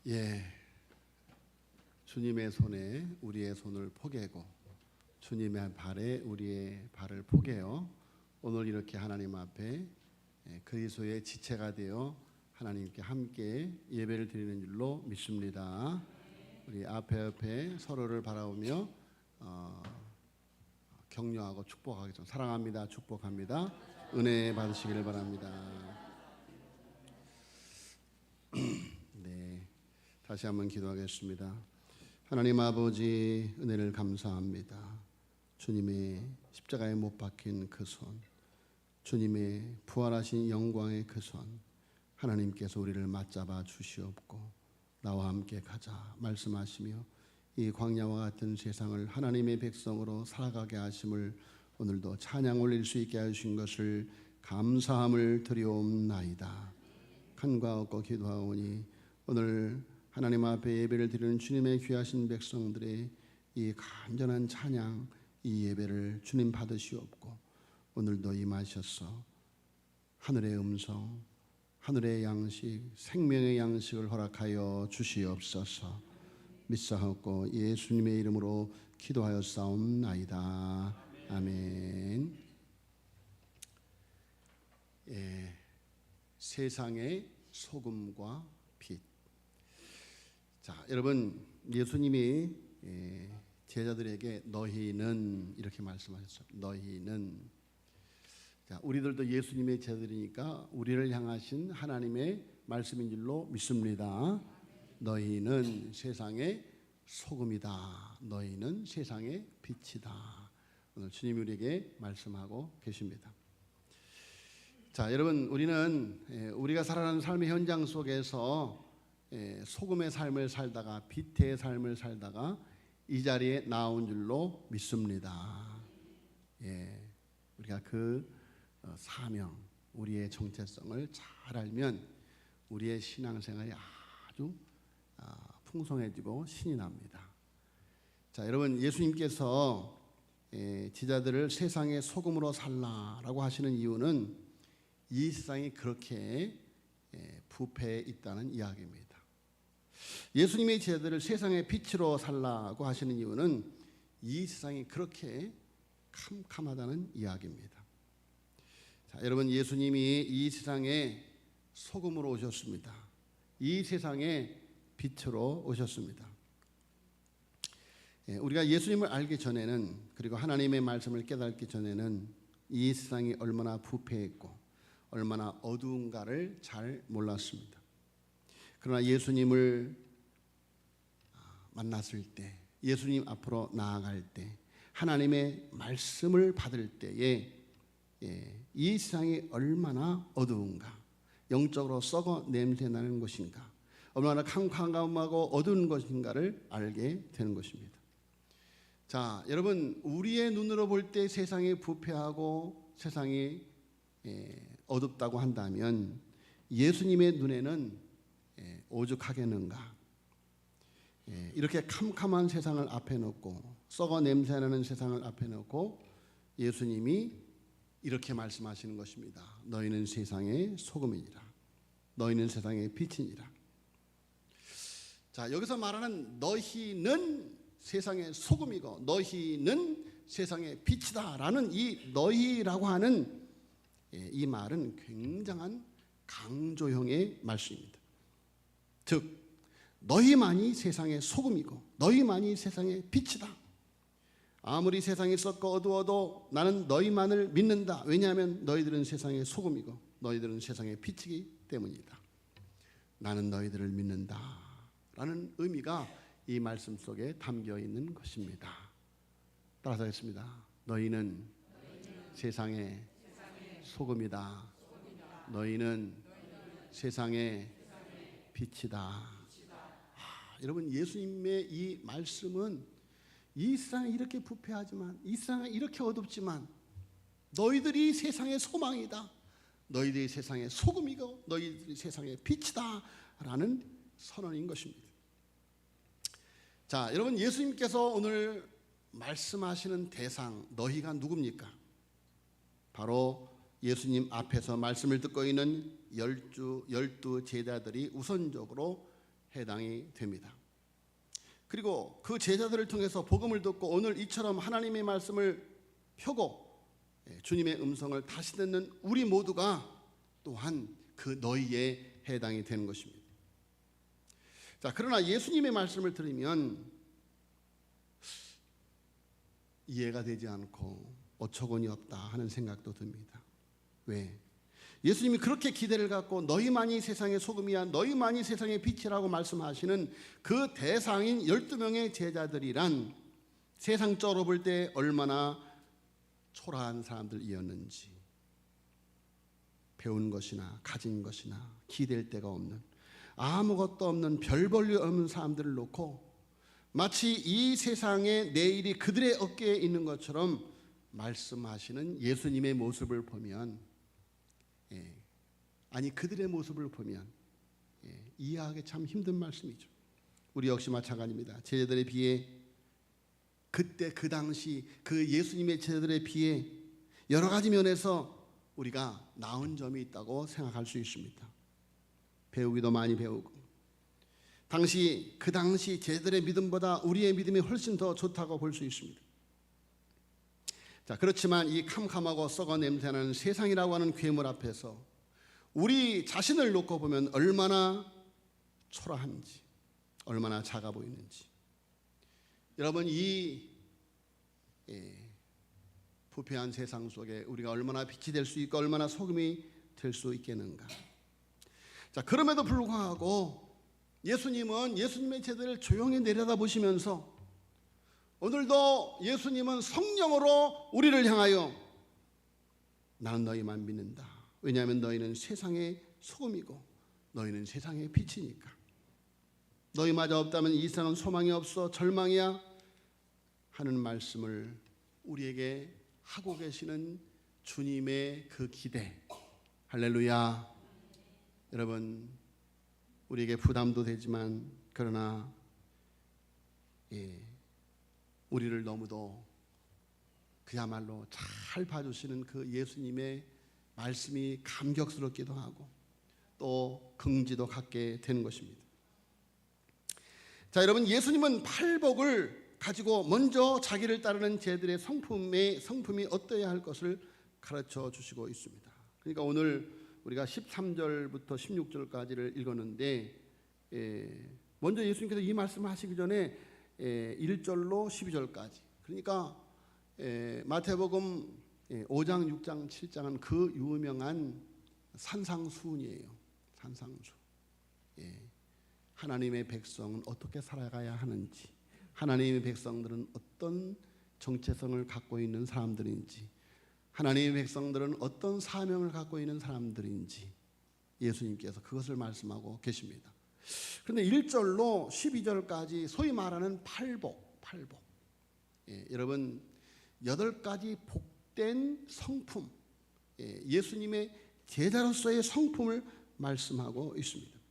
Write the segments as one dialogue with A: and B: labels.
A: 예, 주님의 손에 우리의 손을 포개고 주님의 발에 우리의 발을 포개어 오늘 이렇게 하나님 앞에 그리스도의 지체가 되어 하나님께 함께 예배를 드리는 줄로 믿습니다. 우리 앞에 서로를 바라보며 격려하고 축복하겠습니다. 사랑합니다. 축복합니다. 은혜 받으시기를 바랍니다. 네, 다시 한번 기도하겠습니다. 하나님 아버지, 은혜를 감사합니다. 주님의 십자가에 못 박힌 그 손, 주님의 부활하신 영광의 그 손, 하나님께서 우리를 맞잡아 주시옵고 나와 함께 가자 말씀하시며 이 광야와 같은 세상을 하나님의 백성으로 살아가게 하심을 오늘도 찬양 올릴 수 있게 하신 것을 감사함을 드리옵나이다. 간과하고 기도하오니 오늘 하나님 앞에 예배를 드리는 주님의 귀하신 백성들의 이 간절한 찬양, 이 예배를 주님 받으시옵고 오늘도 임하셔서 하늘의 음성, 하늘의 양식, 생명의 양식을 허락하여 주시옵소서. 믿사옵고 예수님의 이름으로 기도하였사옵나이다. 아멘. 예, 세상의 소금과 빛. 자, 여러분, 예수님이 제자들에게 너희는 이렇게 말씀하셨어요. 너희는. 자, 우리들도 예수님의 제자들이니까 우리를 향하신 하나님의 말씀인 줄로 믿습니다. 너희는 세상의 소금이다. 너희는 세상의 빛이다. 오늘 주님이 우리에게 말씀하고 계십니다. 자, 여러분, 우리는 우리가 살아가는 삶의 현장 속에서 소금의 삶을 살다가 빛의 삶을 살다가 이 자리에 나온 줄로 믿습니다. 예, 우리가 그 사명, 우리의 정체성을 잘 알면 우리의 신앙생활이 아주 풍성해지고 신이 납니다. 자, 여러분, 예수님께서 제자들을 세상의 소금으로 살라라고 하시는 이유는 이 세상이 그렇게 부패해 있다는 이야기입니다. 예수님의 제자들을 세상의 빛으로 살라고 하시는 이유는 이 세상이 그렇게 캄캄하다는 이야기입니다. 자, 여러분, 예수님이 이 세상에 소금으로 오셨습니다. 이 세상에 빛으로 오셨습니다. 우리가 예수님을 알기 전에는, 그리고 하나님의 말씀을 깨닫기 전에는 이 세상이 얼마나 부패했고 얼마나 어두운가를 잘 몰랐습니다. 그러나 예수님을 만났을 때, 예수님 앞으로 나아갈 때, 하나님의 말씀을 받을 때에 이 세상이 얼마나 어두운가, 영적으로 썩어 냄새나는 것인가, 얼마나 캄캄하고 어두운 것인가를 알게 되는 것입니다. 자, 여러분, 우리의 눈으로 볼 때 세상이 부패하고 세상이 어둡다고 한다면 예수님의 눈에는 오죽하겠는가. 이렇게 캄캄한 세상을 앞에 놓고 썩어 냄새나는 세상을 앞에 놓고 예수님이 이렇게 말씀하시는 것입니다. 너희는 세상의 소금이니라. 너희는 세상의 빛이니라. 자, 여기서 말하는 너희는 세상의 소금이고 너희는 세상의 빛이다 라는 이 너희라고 하는 이 말은 굉장한 강조형의 말씀입니다. 즉, 너희만이 세상의 소금이고 너희만이 세상의 빛이다. 아무리 세상이 썩고 어두워도 나는 너희만을 믿는다. 왜냐하면 너희들은 세상의 소금이고 너희들은 세상의 빛이기 때문이다. 나는 너희들을 믿는다 라는 의미가 이 말씀 속에 담겨 있는 것입니다. 따라서 하겠습니다. 너희는 세상의 소금이다. 너희는 세상의 빛이다. 여러분, 예수님의 이 말씀은 이 세상이 이렇게 부패하지만, 이 세상이 이렇게 어둡지만 너희들이 세상의 소망이다. 너희들이 세상의 소금이고 너희들이 세상의 빛이다 라는 선언인 것입니다. 자, 여러분, 예수님께서 오늘 말씀하시는 대상, 너희가 누굽니까? 바로 예수님 앞에서 말씀을 듣고 있는 열두 제자들이 우선적으로 해당이 됩니다. 그리고 그 제자들을 통해서 복음을 듣고 오늘 이처럼 하나님의 말씀을 펴고 주님의 음성을 다시 듣는 우리 모두가 또한 그 너희에 해당이 되는 것입니다. 자, 그러나 예수님의 말씀을 들으면 이해가 되지 않고 어처구니 없다 하는 생각도 듭니다. 왜? 예수님이 그렇게 기대를 갖고 너희만이 세상의 소금이야, 너희만이 세상의 빛이라고 말씀하시는 그 대상인 12명의 제자들이란 세상적으로 볼 때 얼마나 초라한 사람들이었는지, 배운 것이나 가진 것이나 기댈 데가 없는, 아무것도 없는, 별 볼일 없는 사람들을 놓고 마치 이 세상의 내일이 그들의 어깨에 있는 것처럼 말씀하시는 예수님의 모습을 보면, 아니 그들의 모습을 보면 이해하기 참 힘든 말씀이죠. 우리 역시 마찬가지입니다. 제자들에 비해, 그때 그 당시 그 예수님의 제자들에 비해 여러 가지 면에서 우리가 나은 점이 있다고 생각할 수 있습니다. 배우기도 많이 배우고, 그 당시 제자들의 믿음보다 우리의 믿음이 훨씬 더 좋다고 볼 수 있습니다. 자, 그렇지만 이 캄캄하고 썩어 냄새나는 세상이라고 하는 괴물 앞에서 우리 자신을 놓고 보면 얼마나 초라한지, 얼마나 작아 보이는지. 여러분, 이 부패한 세상 속에 우리가 얼마나 빛이 될 수 있고 얼마나 소금이 될 수 있겠는가. 자, 그럼에도 불구하고 예수님은 예수님의 제자들을 조용히 내려다보시면서 오늘도 예수님은 성령으로 우리를 향하여 나는 너희만 믿는다. 왜냐하면 너희는 세상의 소금이고 너희는 세상의 빛이니까. 너희마저 없다면 이 세상은 소망이 없어 절망이야 하는 말씀을 우리에게 하고 계시는 주님의 그 기대. 할렐루야. 여러분, 우리에게 부담도 되지만 그러나 우리를 너무도 그야말로 잘 봐주시는 그 예수님의 말씀이 감격스럽기도 하고 또 긍지도 갖게 되는 것입니다. 자, 여러분, 예수님은 팔복을 가지고 먼저 자기를 따르는 제들의 성품이 어떠해야 할 것을 가르쳐 주시고 있습니다. 그러니까 오늘 우리가 13절부터 16절까지를 읽었는데, 먼저 예수님께서 이 말씀을 하시기 전에 1절로 12절까지, 그러니까 마태복음 5장, 6장, 7장은 그 유명한 산상수훈이에요. 산상수. 하나님의 백성은 어떻게 살아가야 하는지, 하나님의 백성들은 어떤 정체성을 갖고 있는 사람들인지, 하나님의 백성들은 어떤 사명을 갖고 있는 사람들인지 예수님께서 그것을 말씀하고 계십니다. 그런데 1절로 12절까지 소위 말하는 팔복. 여러분, 8가지 복된 성품, 예수님의 제자로서의 성품을 말씀하고 있습니다.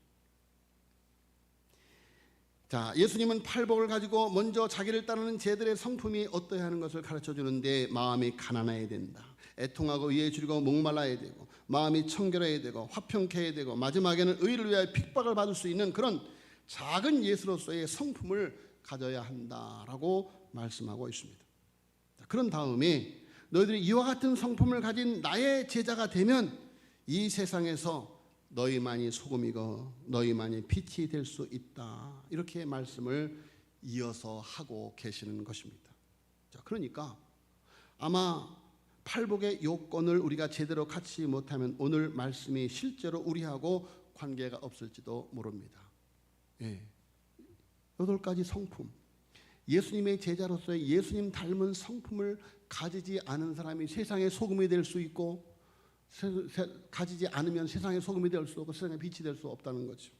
A: 자, 예수님은 팔복을 가지고 먼저 자기를 따르는 제들의 성품이 어떠해야 하는 것을 가르쳐 주는데, 마음이 가난해야 된다, 애통하고 의에 줄이고 목말라야 되고, 마음이 청결해야 되고 화평케 되고, 마지막에는 의를 위하여 핍박을 받을 수 있는 그런 작은 예수로서의 성품을 가져야 한다라고 말씀하고 있습니다. 그런 다음에 너희들이 이와 같은 성품을 가진 나의 제자가 되면 이 세상에서 너희만이 소금이고 너희만이 빛이 될 수 있다, 이렇게 말씀을 이어서 하고 계시는 것입니다. 자, 그러니까 아마 팔복의 요건을 우리가 제대로 갖추지 못하면 오늘 말씀이 실제로 우리하고 관계가 없을지도 모릅니다. 8가지 성품, 예수님의 제자로서의 예수님 닮은 성품을 가지지 않은 사람이 세상의 소금이 될 수 있고, 가지지 않으면 세상의 소금이 될 수 없고 세상의 빛이 될 수 없다는 거죠.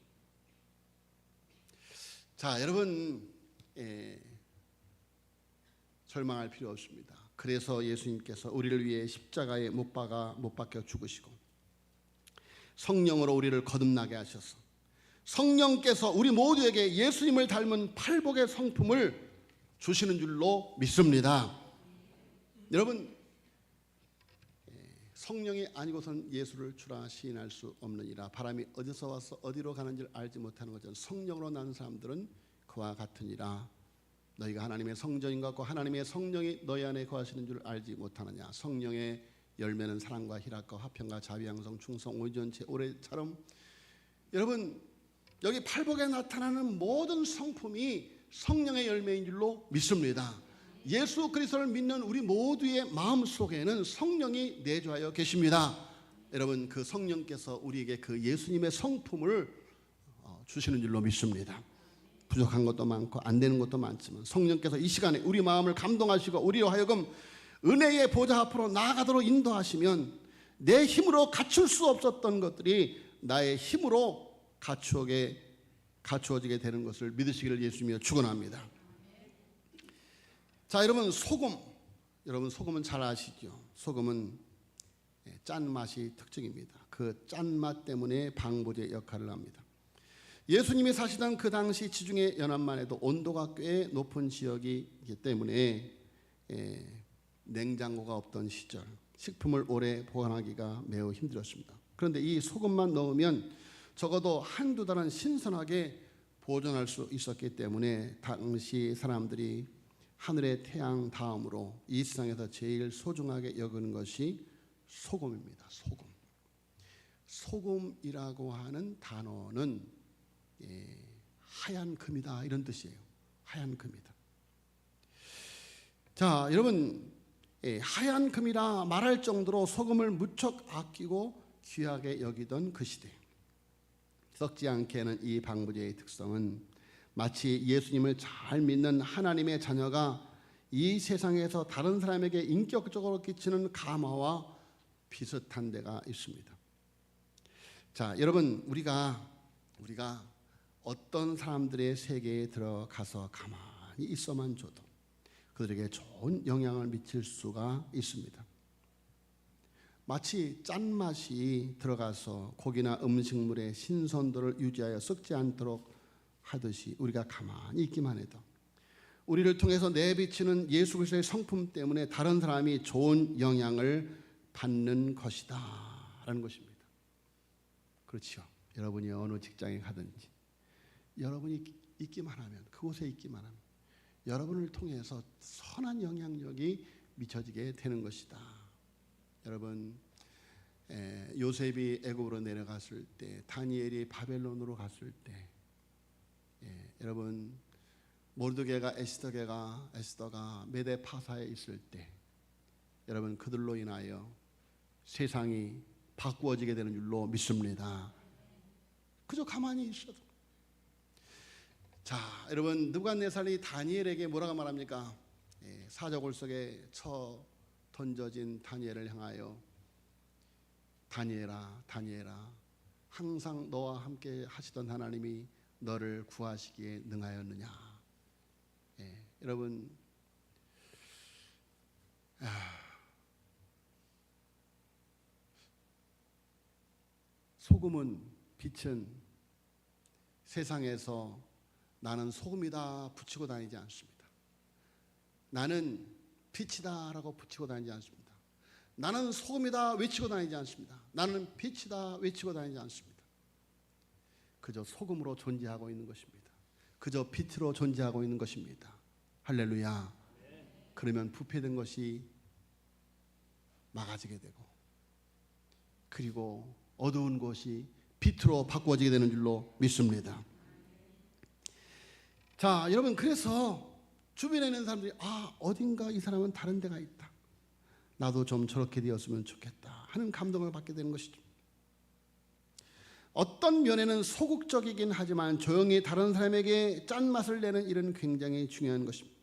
A: 자, 여러분, 절망할 필요 없습니다. 그래서 예수님께서 우리를 위해 십자가에 못 박혀 죽으시고 성령으로 우리를 거듭나게 하셔서 성령께서 우리 모두에게 예수님을 닮은 팔복의 성품을 주시는 줄로 믿습니다. 여러분, 성령이 아니고선 예수를 주라 시인할 수 없느니라. 바람이 어디서 와서 어디로 가는지를 알지 못하는 것처럼 성령으로 난 사람들은 그와 같으니라. 너희가 하나님의 성전인 것 같고 하나님의 성령이 너희 안에 거하시는 줄 알지 못하느냐. 성령의 열매는 사랑과 희락과 화평과 자비양성 충성 온전체 오래처럼. 여러분, 여기 팔복에 나타나는 모든 성품이 성령의 열매인 줄로 믿습니다. 예수 그리스도를 믿는 우리 모두의 마음속에는 성령이 내주하여 계십니다. 여러분, 그 성령께서 우리에게 그 예수님의 성품을 주시는 줄로 믿습니다. 부족한 것도 많고 안 되는 것도 많지만 성령께서 이 시간에 우리 마음을 감동하시고 우리로 하여금 은혜의 보좌 앞으로 나아가도록 인도하시면 내 힘으로 갖출 수 없었던 것들이 나의 힘으로 갖추어지게 되는 것을 믿으시기를 예수님이여 축원합니다. 자, 여러분, 소금은 잘 아시죠? 소금은 짠맛이 특징입니다. 그 짠맛 때문에 방부제 역할을 합니다. 예수님이 사시던 그 당시 지중해 연안만 해도 온도가 꽤 높은 지역이기 때문에 냉장고가 없던 시절 식품을 오래 보관하기가 매우 힘들었습니다. 그런데 이 소금만 넣으면 적어도 한두 달은 신선하게 보존할 수 있었기 때문에 당시 사람들이 하늘의 태양 다음으로 이 세상에서 제일 소중하게 여기는 것이 소금입니다. 소금이라고 하는 단어는 하얀 금이다 이런 뜻이에요. 하얀 금이다. 자, 여러분, 하얀 금이라 말할 정도로 소금을 무척 아끼고 귀하게 여기던 그 시대, 썩지 않게 하는 이 방부제의 특성은 마치 예수님을 잘 믿는 하나님의 자녀가 이 세상에서 다른 사람에게 인격적으로 끼치는 감화와 비슷한 데가 있습니다. 자, 여러분, 우리가 어떤 사람들의 세계에 들어가서 가만히 있어만 줘도 그들에게 좋은 영향을 미칠 수가 있습니다. 마치 짠맛이 들어가서 고기나 음식물의 신선도를 유지하여 썩지 않도록 하듯이 우리가 가만히 있기만 해도 우리를 통해서 내비치는 예수 그리스도의 성품 때문에 다른 사람이 좋은 영향을 받는 것이다 라는 것입니다. 그렇죠. 여러분이 어느 직장에 가든지 여러분이 있기만 하면, 그곳에 있기만 하면 여러분을 통해서 선한 영향력이 미쳐지게 되는 것이다. 여러분, 요셉이 애굽으로 내려갔을 때, 다니엘이 바벨론으로 갔을 때, 여러분, 모르드게가 에스더가 메대 파사에 있을 때, 여러분, 그들로 인하여 세상이 바꾸어지게 되는 줄로 믿습니다. 그저 가만히 있어도. 자, 여러분, 느부갓네살이 다니엘에게 뭐라고 말합니까? 사자굴 속에 쳐 던져진 다니엘을 향하여 다니엘아, 항상 너와 함께 하시던 하나님이 너를 구하시기에 능하였느냐? 여러분, 소금은, 빛은 세상에서 나는 소금이다 붙이고 다니지 않습니다. 나는 빛이다 라고 붙이고 다니지 않습니다. 나는 소금이다 외치고 다니지 않습니다. 나는 빛이다 외치고 다니지 않습니다. 그저 소금으로 존재하고 있는 것입니다. 그저 빛으로 존재하고 있는 것입니다. 할렐루야. 그러면 부패된 것이 막아지게 되고, 그리고 어두운 곳이 빛으로 바꾸어지게 되는 줄로 믿습니다. 자, 여러분, 그래서 주변에 있는 사람들이 어딘가 이 사람은 다른 데가 있다, 나도 좀 저렇게 되었으면 좋겠다 하는 감동을 받게 되는 것이죠. 어떤 면에는 소극적이긴 하지만 조용히 다른 사람에게 짠맛을 내는 일은 굉장히 중요한 것입니다.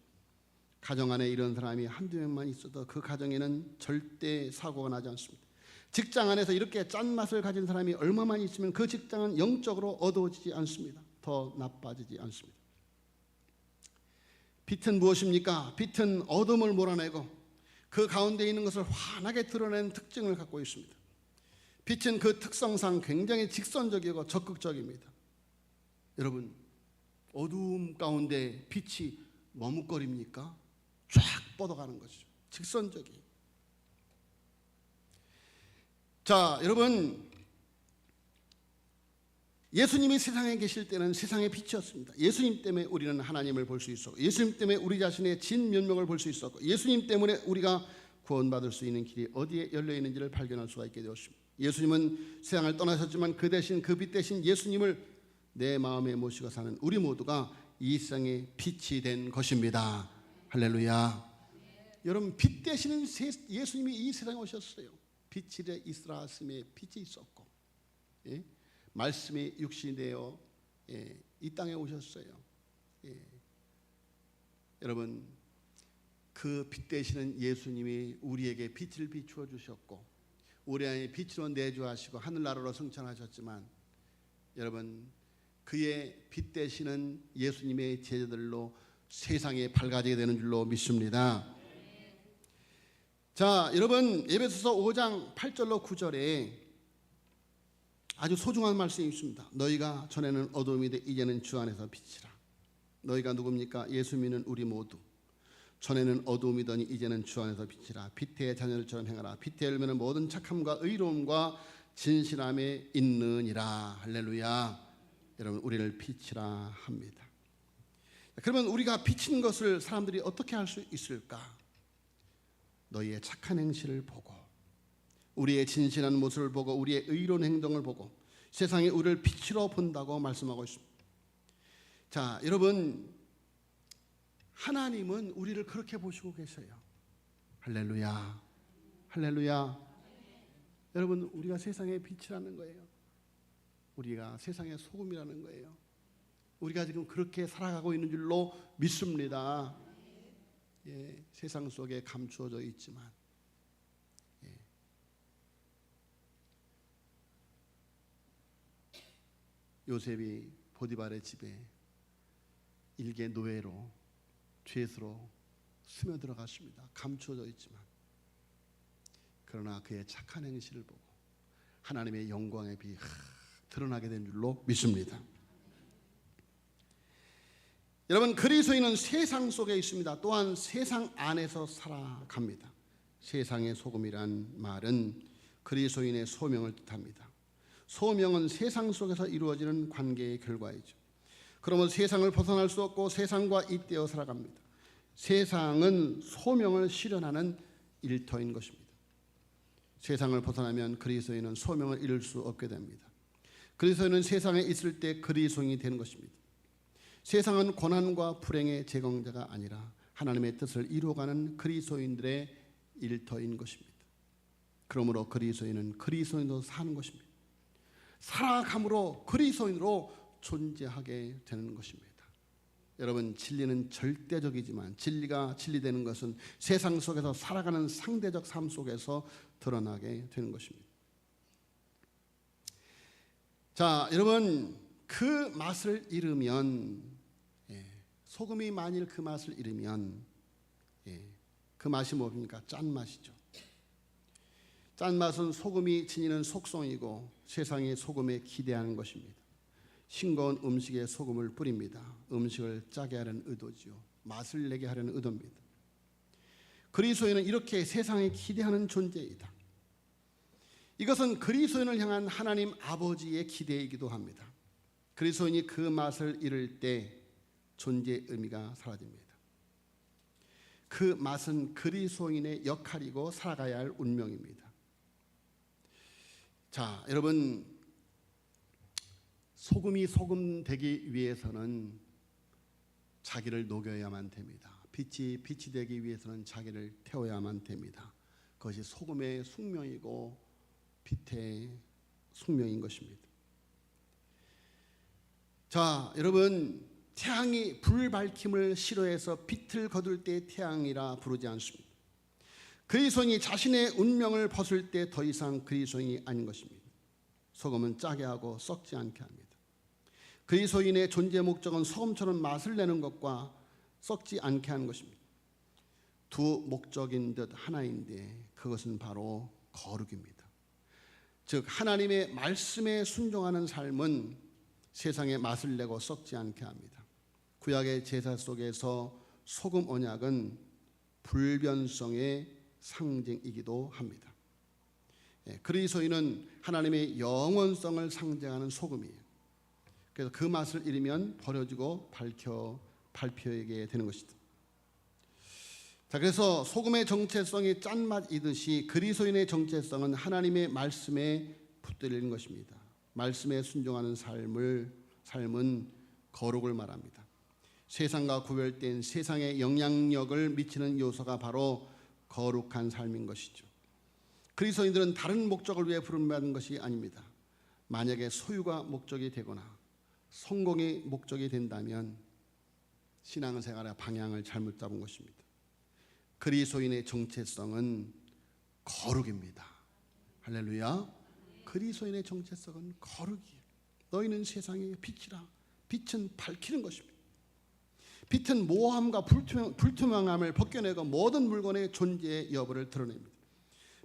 A: 가정 안에 이런 사람이 한두 명만 있어도 그 가정에는 절대 사고가 나지 않습니다. 직장 안에서 이렇게 짠맛을 가진 사람이 얼마만 있으면 그 직장은 영적으로 어두워지지 않습니다. 더 나빠지지 않습니다. 빛은 무엇입니까? 빛은 어둠을 몰아내고 그 가운데 있는 것을 환하게 드러내는 특징을 갖고 있습니다. 빛은 그 특성상 굉장히 직선적이고 적극적입니다. 여러분, 어두움 가운데 빛이 머뭇거립니까? 쫙 뻗어가는 것이죠. 직선적이에요. 자, 여러분, 예수님이 세상에 계실 때는 세상의 빛이었습니다. 예수님 때문에 우리는 하나님을 볼 수 있었고, 예수님 때문에 우리 자신의 진면목을 볼 수 있었고, 예수님 때문에 우리가 구원받을 수 있는 길이 어디에 열려 있는지를 발견할 수가 있게 되었습니다. 예수님은 세상을 떠나셨지만 그 대신, 그 빛 대신 예수님을 내 마음에 모시고 사는 우리 모두가 이 세상의 빛이 된 것입니다. 할렐루야. 여러분, 빛 되시는 예수님이 이 세상에 오셨어요. 빛이 있으라 하심에 빛이 있었고, 예? 말씀이 육신이 되어 이 땅에 오셨어요. 여러분, 그 빛 되시는 예수님이 우리에게 빛을 비추어 주셨고, 우리 안에 빛으로 내주하시고 하늘나라로 승천하셨지만, 여러분, 그의 빛 되시는 예수님의 제자들로 세상에 밝아지게 되는 줄로 믿습니다. 자, 여러분, 에베소서 5장 8절로 9절에 아주 소중한 말씀이 있습니다. 너희가 전에는 어둠이되 이제는 주 안에서 빛이라. 너희가 누굽니까? 예수 믿는 우리 모두. 전에는 어둠이더니 이제는 주 안에서 빛이라. 빛의 자녀들처럼 행하라. 빛의 열매는 모든 착함과 의로움과 진실함에 있느니라. 할렐루야. 여러분, 우리를 빛이라 합니다. 그러면 우리가 비친 것을 사람들이 어떻게 할 수 있을까? 너희의 착한 행실을 보고, 우리의 진실한 모습을 보고, 우리의 의로운 행동을 보고 세상이 우리를 빛으로 본다고 말씀하고 있습니다. 자, 여러분, 하나님은 우리를 그렇게 보시고 계셔요. 할렐루야. 할렐루야. 여러분, 우리가 세상의 빛이라는 거예요. 우리가 세상의 소금이라는 거예요. 우리가 지금 그렇게 살아가고 있는 줄로 믿습니다. 예, 세상 속에 감추어져 있지만, 예. 요셉이 보디발의 집에 일개 노예로 죄수로 스며들어갔습니다. 감추어져 있지만, 그러나 그의 착한 행실을 보고 하나님의 영광의 빛이 드러나게 된 줄로 믿습니다. 여러분, 그리스도인은 세상 속에 있습니다. 또한 세상 안에서 살아갑니다. 세상의 소금이란 말은 그리스도인의 소명을 뜻합니다. 소명은 세상 속에서 이루어지는 관계의 결과이죠. 그러면 세상을 벗어날 수 없고 세상과 잇대어 살아갑니다. 세상은 소명을 실현하는 일터인 것입니다. 세상을 벗어나면 그리스도인은 소명을 이룰 수 없게 됩니다. 그리스도인은 세상에 있을 때 그리스도인이 되는 것입니다. 세상은 고난과 불행의 제공자가 아니라 하나님의 뜻을 이루어가는 그리스도인들의 일터인 것입니다. 그러므로 그리스도인은 그리스도인으로 사는 것입니다. 살아감으로 그리스도인으로 존재하게 되는 것입니다. 여러분, 진리는 절대적이지만 진리가 진리되는 것은 세상 속에서 살아가는 상대적 삶 속에서 드러나게 되는 것입니다. 자, 여러분, 그 맛을 잃으면, 소금이 만일 그 맛을 잃으면, 그 맛이 뭡니까? 짠맛이죠. 짠맛은 소금이 지니는 속성이고 세상의 소금에 기대하는 것입니다. 싱거운 음식에 소금을 뿌립니다. 음식을 짜게 하려는 의도지요. 맛을 내게 하려는 의도입니다. 그리스도인은 이렇게 세상에 기대하는 존재이다. 이것은 그리스도인을 향한 하나님 아버지의 기대이기도 합니다. 그리스도인이 그 맛을 잃을 때 존재의 의미가 사라집니다. 그 맛은 그리스도인의 역할이고 살아가야 할 운명입니다. 자, 여러분, 소금이 소금 되기 위해서는 자기를 녹여야만 됩니다. 빛이 되기 위해서는 자기를 태워야만 됩니다. 그것이 소금의 숙명이고 빛의 숙명인 것입니다. 자, 여러분, 태양이 불 밝힘을 싫어해서 빛을 거둘 때 태양이라 부르지 않습니다. 그리스도인이 자신의 운명을 벗을 때 더 이상 그리스도인이 아닌 것입니다. 소금은 짜게 하고 썩지 않게 합니다. 그리스도인의 존재 목적은 소금처럼 맛을 내는 것과 썩지 않게 하는 것입니다. 두 목적인 듯 하나인데 그것은 바로 거룩입니다. 즉, 하나님의 말씀에 순종하는 삶은 세상에 맛을 내고 썩지 않게 합니다. 구약의 제사 속에서 소금 언약은 불변성의 상징이기도 합니다. 그리스도인은 하나님의 영원성을 상징하는 소금이에요. 그래서 그 맛을 잃으면 버려지고 발표하게 되는 것이다. 자, 그래서 소금의 정체성이 짠맛이듯이 그리스도인의 정체성은 하나님의 말씀에 붙들리는 것입니다. 말씀에 순종하는 삶은 거룩을 말합니다. 세상과 구별된 세상에 영향력을 미치는 요소가 바로 거룩한 삶인 것이죠. 그리스도인들은 다른 목적을 위해 부름받은 것이 아닙니다. 만약에 소유가 목적이 되거나 성공이 목적이 된다면 신앙생활의 방향을 잘못 잡은 것입니다. 그리스도인의 정체성은 거룩입니다. 할렐루야. 그리스도인의 정체성은 거룩이에요. 너희는 세상의 빛이라. 빛은 밝히는 것입니다. 빛은 모호함과 불투명함을 벗겨내고 모든 물건의 존재의 여부를 드러냅니다.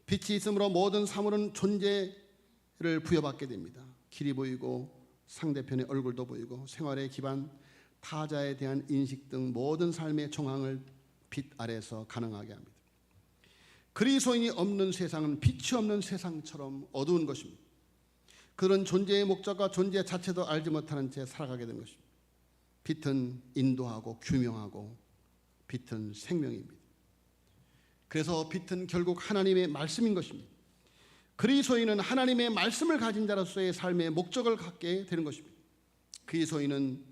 A: 빛이 있으므로 모든 사물은 존재를 부여받게 됩니다. 길이 보이고 상대편의 얼굴도 보이고 생활의 기반, 타자에 대한 인식 등 모든 삶의 정황을 빛 아래서 가능하게 합니다. 그리스도인이 없는 세상은 빛이 없는 세상처럼 어두운 것입니다. 그런 존재의 목적과 존재 자체도 알지 못하는 채 살아가게 되는 것입니다. 빛은 인도하고 규명하고 빛은 생명입니다. 그래서 빛은 결국 하나님의 말씀인 것입니다. 그리스도인은 하나님의 말씀을 가진 자로서의 삶의 목적을 갖게 되는 것입니다. 그리스도인은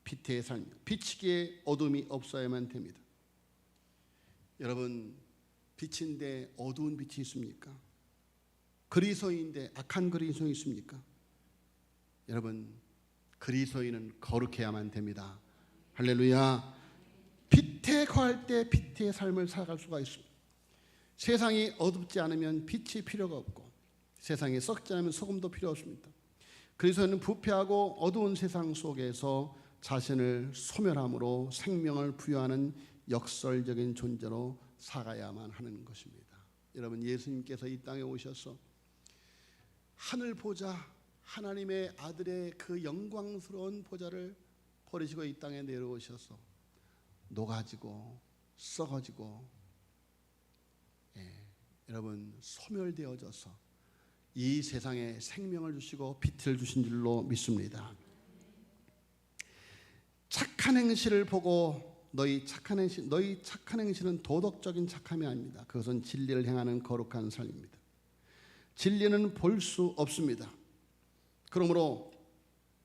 A: 빛의 삶, 비치기에 어둠이 없어야만 됩니다. 여러분, 빛인데 어두운 빛이 있습니까? 그리스도인인데 악한 그리스도인이 있습니까? 여러분, 그리스도인은 거룩해야만 됩니다. 할렐루야. 빛에 거할 때 빛의 삶을 살아갈 수가 있습니다. 세상이 어둡지 않으면 빛이 필요가 없고 세상이 썩지 않으면 소금도 필요 없습니다. 그리스도인은 부패하고 어두운 세상 속에서 자신을 소멸함으로 생명을 부여하는 역설적인 존재로 살아야만 하는 것입니다. 여러분, 예수님께서 이 땅에 오셔서 하늘 보좌, 하나님의 아들의 그 영광스러운 보좌를 버리시고 이 땅에 내려오셔서 녹아지고 썩어지고 여러분 소멸되어져서 이 세상에 생명을 주시고 빛을 주신 줄로 믿습니다. 착한 행실을 보고 너희 착한 행실은 도덕적인 착함이 아닙니다. 그것은 진리를 행하는 거룩한 삶입니다. 진리는 볼 수 없습니다. 그러므로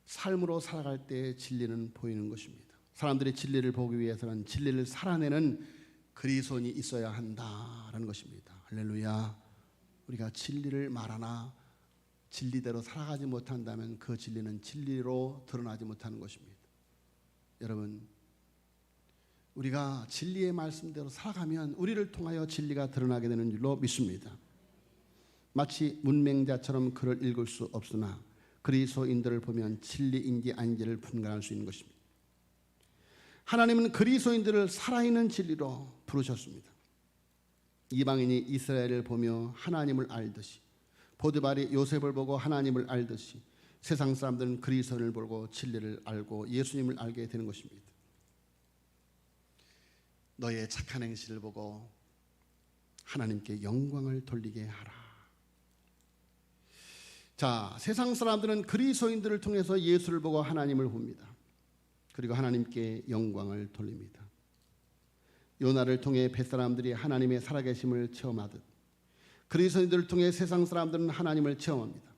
A: 삶으로 살아갈 때 진리는 보이는 것입니다. 사람들이 진리를 보기 위해서는 진리를 살아내는 그리스도인이 있어야 한다라는 것입니다. 할렐루야. 우리가 진리를 말하나 진리대로 살아가지 못한다면 그 진리는 진리로 드러나지 못하는 것입니다. 여러분, 우리가 진리의 말씀대로 살아가면 우리를 통하여 진리가 드러나게 되는 줄로 믿습니다. 마치 문맹자처럼 글을 읽을 수 없으나 그리스도인들을 보면 진리인지 아닌지를 분간할 수 있는 것입니다. 하나님은 그리스도인들을 살아있는 진리로 부르셨습니다. 이방인이 이스라엘을 보며 하나님을 알듯이, 보디발이 요셉을 보고 하나님을 알듯이 세상 사람들은 그리스도인을 보고 진리를 알고 예수님을 알게 되는 것입니다. 너의 착한 행실을 보고 하나님께 영광을 돌리게 하라. 자, 세상 사람들은 그리스도인들을 통해서 예수를 보고 하나님을 봅니다. 그리고 하나님께 영광을 돌립니다. 요나를 통해 뱃사람들이 하나님의 살아계심을 체험하듯 그리스도인들을 통해 세상 사람들은 하나님을 체험합니다.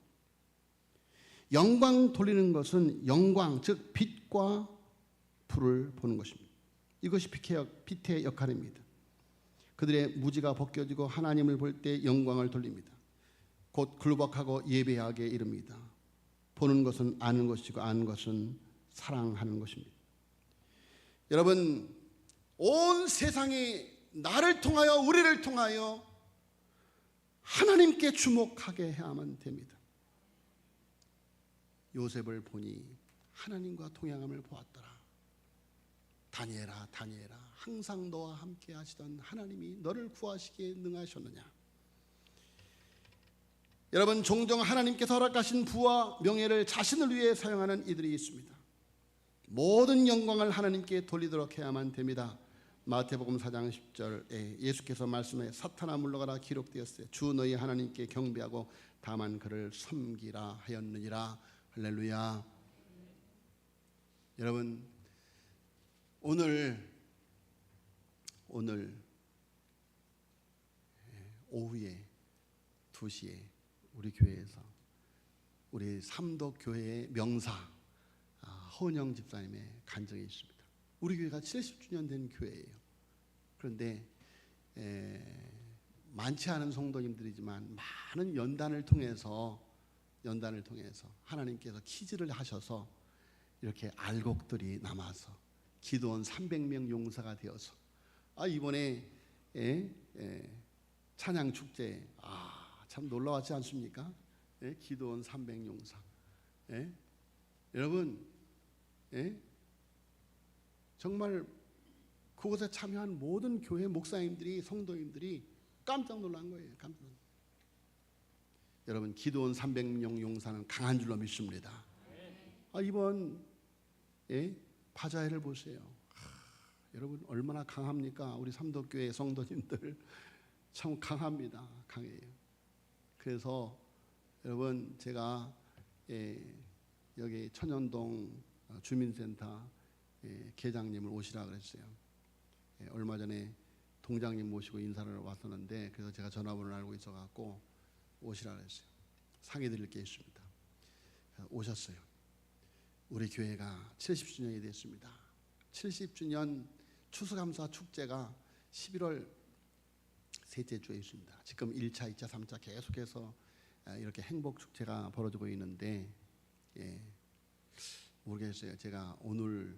A: 영광 돌리는 것은 영광, 즉 빛과 불을 보는 것입니다. 이것이 빛의 역할입니다. 그들의 무지가 벗겨지고 하나님을 볼 때 영광을 돌립니다. 곧 굴복하고 예배하게 이릅니다. 보는 것은 아는 것이고 아는 것은 사랑하는 것입니다. 여러분, 온 세상이 나를 통하여 우리를 통하여 하나님께 주목하게 해야만 됩니다. 요셉을 보니 하나님과 동행함을 보았더라. 다니엘아, 다니엘아, 항상 너와 함께 하시던 하나님이 너를 구하시기에 능하셨느냐. 여러분, 종종 하나님께서 허락하신 부와 명예를 자신을 위해 사용하는 이들이 있습니다. 모든 영광을 하나님께 돌리도록 해야만 됩니다. 마태복음 4장 10절에 예수께서 말씀에 사탄아 물러가라 기록되었어요. 주 너희 하나님께 경배하고 다만 그를 섬기라 하였느니라. 할렐루야. 여러분 오늘 오후에 2시에 우리 교회에서 우리 삼덕교회의 명사 허은영 집사님의 간증이 있습니다. 우리 교회가 70주년 된 교회예요. 그런데 많지 않은 성도님들이지만 많은 연단을 통해서 하나님께서 키즈를 하셔서 이렇게 알곡들이 남아서 기도원 300명 용사가 되어서 이번에 찬양 축제 참 놀라웠지 않습니까? 기도원 300 용사. 여러분 정말 그곳에 참여한 모든 교회 목사님들이 성도님들이 깜짝 놀란 거예요. 깜짝 놀란. 여러분 기도원 300명 용사는 강한 줄로 믿습니다. 이번 바자회를 보세요. 여러분 얼마나 강합니까? 우리 삼덕교회 성도님들 참 강합니다. 강해요. 그래서 여러분 제가 여기 천연동 주민센터 계장님을 오시라 그랬어요. 얼마 전에 동장님 모시고 인사를 왔었는데 그래서 제가 전화번호를 알고 있어갖고 오시라 그랬어요. 상의 드릴 게 있습니다. 오셨어요. 우리 교회가 70주년이 됐습니다. 70주년 추수감사 축제가 11월 셋째 주에 있습니다. 지금 1차, 2차, 3차 계속해서 이렇게 행복축제가 벌어지고 있는데 모르겠어요. 제가 오늘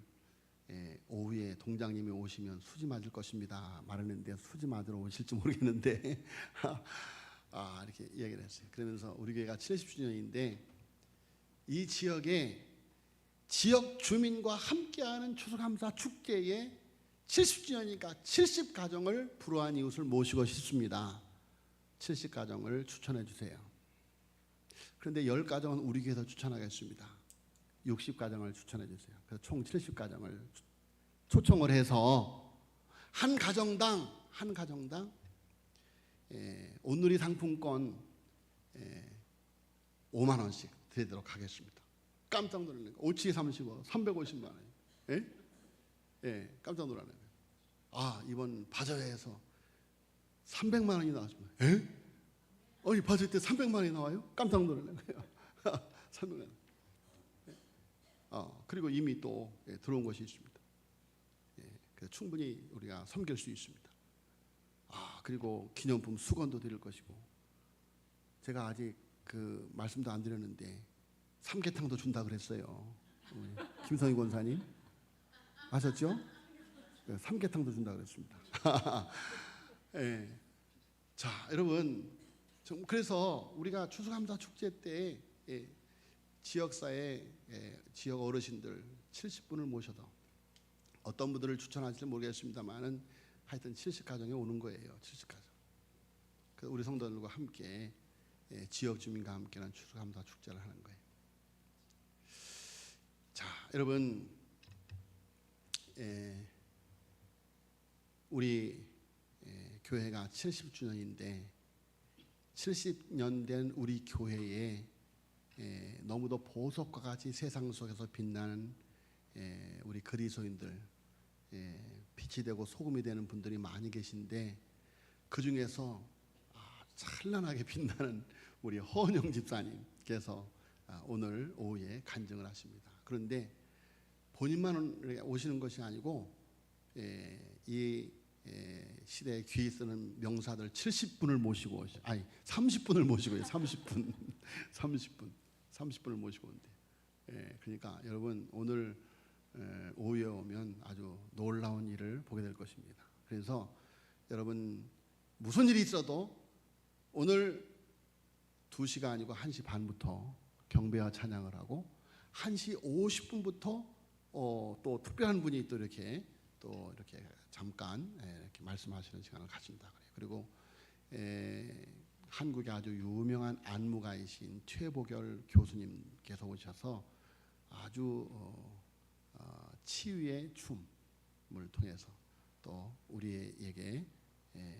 A: 오후에 동장님이 오시면 수지 맞을 것입니다 말했는데 수지 맞으러 오실지 모르겠는데 이렇게 이야기를 했어요. 그러면서 우리 교회가 70주년인데 이 지역에 지역 주민과 함께하는 추수감사 축제에 70주년이니까 70가정을 불우한 이웃을 모시고 싶습니다. 70가정을 추천해 주세요. 그런데 10가정은 우리 교회에서 추천하겠습니다. 60가정을 추천해 주세요. 그래서 총 70가정을 초청을 해서 한 가정당 온누리 상품권 5만 원씩 드리도록 하겠습니다. 깜짝 놀라네요. 5치 35, 350만 원. 깜짝 놀라네요. 이번 바자회에서 300만 원이 나왔습니다. 이 바자회 때 300만 원이 나와요? 깜짝 놀라네요. 300만 원. 그리고 이미 또 들어온 것이 있습니다. 그래서 충분히 우리가 섬길 수 있습니다. 그리고 기념품 수건도 드릴 것이고 제가 아직 그 말씀도 안 드렸는데 삼계탕도 준다 그랬어요. 김성희 권사님 아셨죠? 삼계탕도 준다 그랬습니다. 자, 여러분 그래서 우리가 추수감사 축제 때 지역사회 지역 어르신들 70분을 모셔도 어떤 분들을 추천하실지 모르겠습니다만은 하여튼 70가정에 오는 거예요. 70가정. 우리 성도들과 함께 지역 주민과 함께하는 추수감사 축제를 하는 거예요. 자, 여러분 우리 교회가 70주년인데 70년 된 우리 교회에 너무도 보석과 같이 세상 속에서 빛나는 우리 그리스도인들 빛이 되고 소금이 되는 분들이 많이 계신데 그 중에서 찬란하게 빛나는 우리 허은영 집사님께서 오늘 오후에 간증을 하십니다. 그런데 본인만 오시는 것이 아니고 이 시대에 귀 쓰는 명사들 70분을 모시고 30분을 모시고요. 30분을 모시고 온대. 그러니까 여러분 오늘 오후에 오면 아주 놀라운 일을 보게 될 것입니다. 그래서 여러분 무슨 일이 있어도 오늘 2시가 아니고 1시 반부터 경배와 찬양을 하고 1시 50분부터 또 특별한 분이 또 이렇게 잠깐 이렇게 말씀하시는 시간을 가진다 그래요. 그리고 한국에 아주 유명한 안무가이신 최보결 교수님께서 오셔서 아주 치유의 춤을 통해서 또 우리에게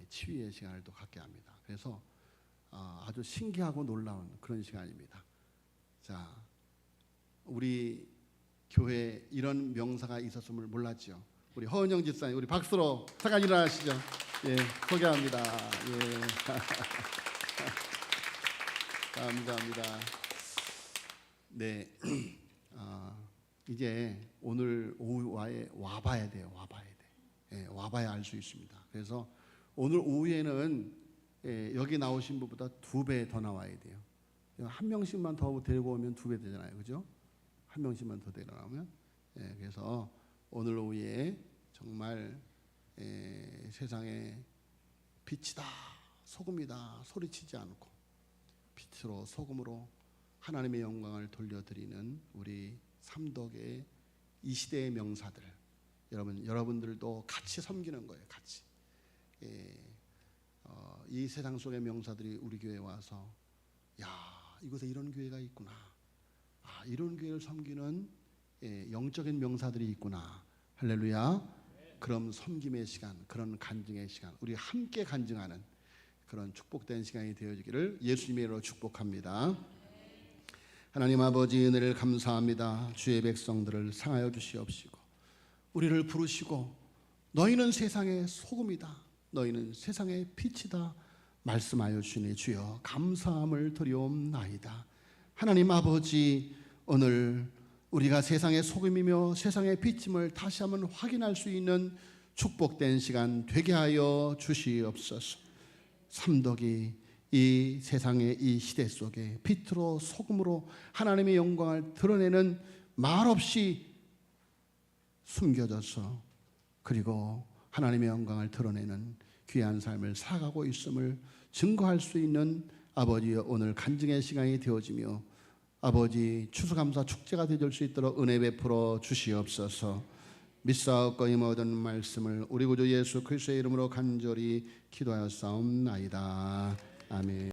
A: 치유의 시간을 또 갖게 합니다. 그래서 아주 신기하고 놀라운 그런 시간입니다. 자, 우리 교회에 이런 명사가 있었음을 몰랐죠. 우리 허은영 집사님, 우리 박수로 잠깐 일어나시죠. 예, 소개합니다. 예. 감사합니다. 네, 이제 오늘 오후에 와봐야 돼요. 와봐야 돼. 예, 와봐야 알 수 있습니다. 그래서 오늘 오후에는 여기 나오신 분보다 2배 더 나와야 돼요. 한 명씩만 더 데리고 오면 2배 되잖아요, 그죠? 한 명씩만 더 데리고 나오면. 그래서 오늘 오후에 정말 세상에 빛이다, 소금이다 소리치지 않고 빛으로 소금으로 하나님의 영광을 돌려드리는 우리 삼덕의 이 시대의 명사들, 여러분들도 같이 섬기는 거예요. 같이. 이 세상 속의 명사들이 우리 교회에 와서 야, 이곳에 이런 교회가 있구나, 이런 교회를 섬기는 영적인 명사들이 있구나, 할렐루야. 그럼 섬김의 시간, 그런 간증의 시간, 우리 함께 간증하는 그런 축복된 시간이 되어지기를 예수님의 이름으로 축복합니다. 하나님 아버지, 은혜를 감사합니다. 주의 백성들을 상하여 주시옵시고 우리를 부르시고 너희는 세상의 소금이다, 너희는 세상의 빛이다 말씀하여 주시니 주여 감사함을 드리옵나이다. 하나님 아버지, 오늘 우리가 세상의 소금이며 세상의 빛임을 다시 한번 확인할 수 있는 축복된 시간 되게 하여 주시옵소서. 삼덕이 이 세상의 이 시대 속에 빛으로 소금으로 하나님의 영광을 드러내는 말없이 숨겨져서 그리고 하나님의 영광을 드러내는 귀한 삶을 살아가고 있음을 증거할 수 있는 아버지여 오늘 간증의 시간이 되어지며 아버지 추수감사 축제가 되어질 수 있도록 은혜 베풀어 주시옵소서. 믿사옵고 모든 말씀을 우리 구주 예수 그리스도의 이름으로 간절히 기도하였사옵나이다. 아멘.